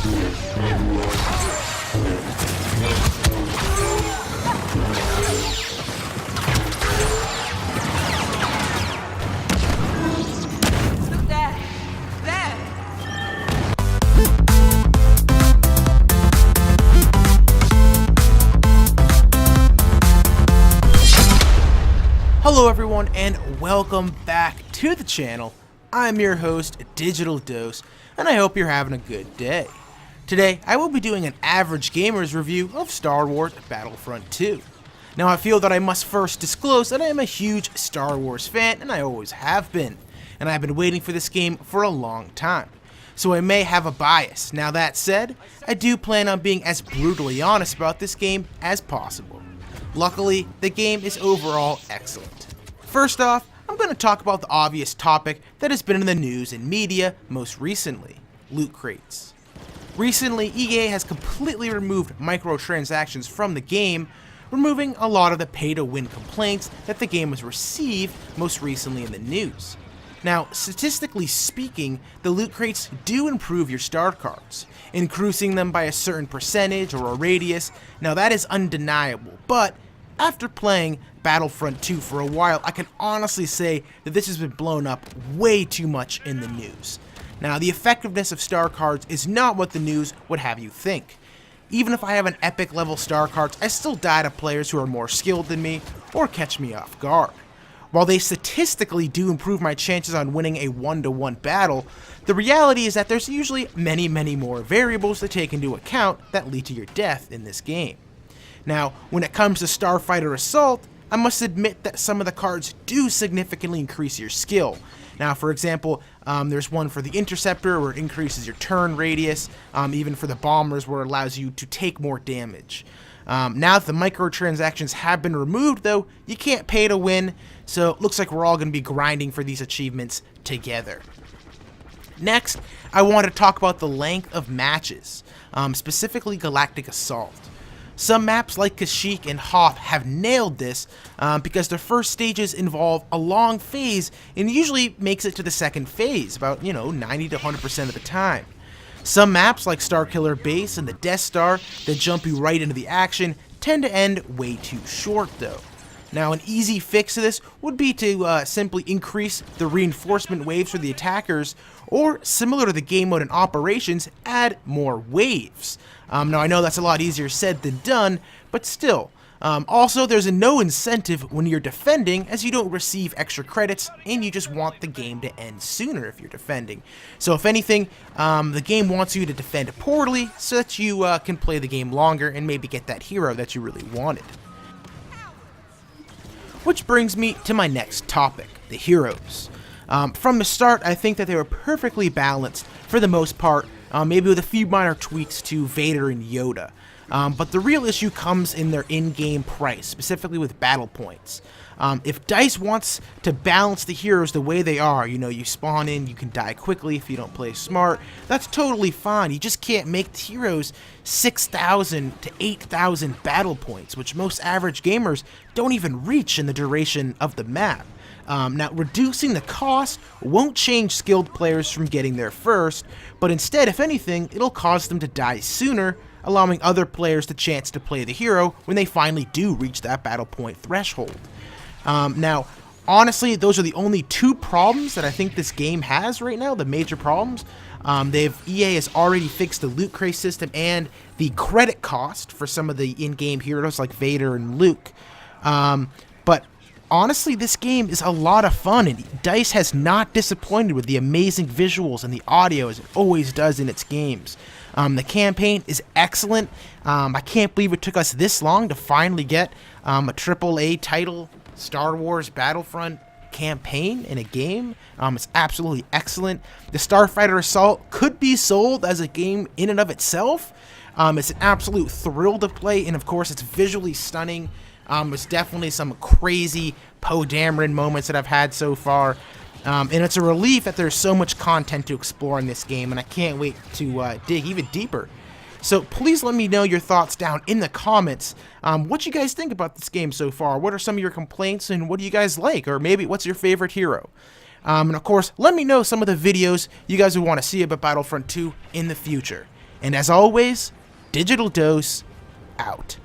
Hello everyone and welcome back to the channel. I'm your host, Digital Dose, and I hope you're having a good day. Today, I will be doing an average gamer's review of Star Wars Battlefront 2. Now I feel that I must first disclose that I am a huge Star Wars fan, and I always have been. And I've been waiting for this game for a long time. So I may have a bias. Now that said, I do plan on being as brutally honest about this game as possible. Luckily, the game is overall excellent. First off, I'm going to talk about the obvious topic that has been in the news and media most recently, loot crates. Recently, EA has completely removed microtransactions from the game, removing a lot of the pay-to-win complaints that the game has received most recently in the news. Now, statistically speaking, the loot crates do improve your star cards, increasing them by a certain percentage or a radius. Now that is undeniable, but after playing Battlefront 2 for a while, I can honestly say that this has been blown up way too much in the news. Now, the effectiveness of star cards is not what the news would have you think. Even if I have an epic level star cards, I still die to players who are more skilled than me or catch me off guard. While they statistically do improve my chances on winning a 1-to-1 battle, the reality is that there's usually many more variables to take into account that lead to your death in this game. Now, when it comes to Starfighter Assault, I must admit that some of the cards do significantly increase your skill. Now, for example, there's one for the Interceptor where it increases your turn radius, even for the Bombers where it allows you to take more damage. Now that the microtransactions have been removed, though, you can't pay to win, so it looks like we're all going to be grinding for these achievements together. Next, I want to talk about the length of matches, specifically Galactic Assault. Some maps like Kashyyyk and Hoth have nailed this because their first stages involve a long phase and usually makes it to the second phase, about 90 to 100% of the time. Some maps like Starkiller Base and the Death Star that jump you right into the action tend to end way too short though. Now an easy fix to this would be to simply increase the reinforcement waves for the attackers, or similar to the game mode in Operations, add more waves. Now I know that's a lot easier said than done, but still. Also, there's no incentive when you're defending, as you don't receive extra credits and you just want the game to end sooner if you're defending. So if anything, the game wants you to defend poorly so that you can play the game longer and maybe get that hero that you really wanted. Which brings me to my next topic, the heroes. From the start, I think that they were perfectly balanced for the most part, maybe with a few minor tweaks to Vader and Yoda. But the real issue comes in their in-game price, specifically with battle points. If DICE wants to balance the heroes the way they are, you spawn in, you can die quickly if you don't play smart, that's totally fine. You just can't make the heroes 6,000 to 8,000 battle points, which most average gamers don't even reach in the duration of the map. Now, reducing the cost won't change skilled players from getting there first, but instead, if anything, it'll cause them to die sooner, allowing other players the chance to play the hero when they finally do reach that battle point threshold. Now, honestly, those are the only two problems that I think this game has right now, the major problems. EA has already fixed the loot crate system and the credit cost for some of the in-game heroes like Vader and Luke. But honestly, this game is a lot of fun, and DICE has not disappointed with the amazing visuals and the audio as it always does in its games. The campaign is excellent. I can't believe it took us this long to finally get a AAA title, Star Wars Battlefront campaign in a game. It's absolutely excellent. The Starfighter Assault could be sold as a game in and of itself. It's an absolute thrill to play, and of course it's visually stunning. There's definitely some crazy Poe Dameron moments that I've had so far. And it's a relief that there's so much content to explore in this game, and I can't wait to dig even deeper. So please let me know your thoughts down in the comments. What you guys think about this game so far? What are some of your complaints, and what do you guys like? Or maybe what's your favorite hero? And of course, let me know some of the videos you guys would want to see about Battlefront 2 in the future. And as always, Digital Dose out.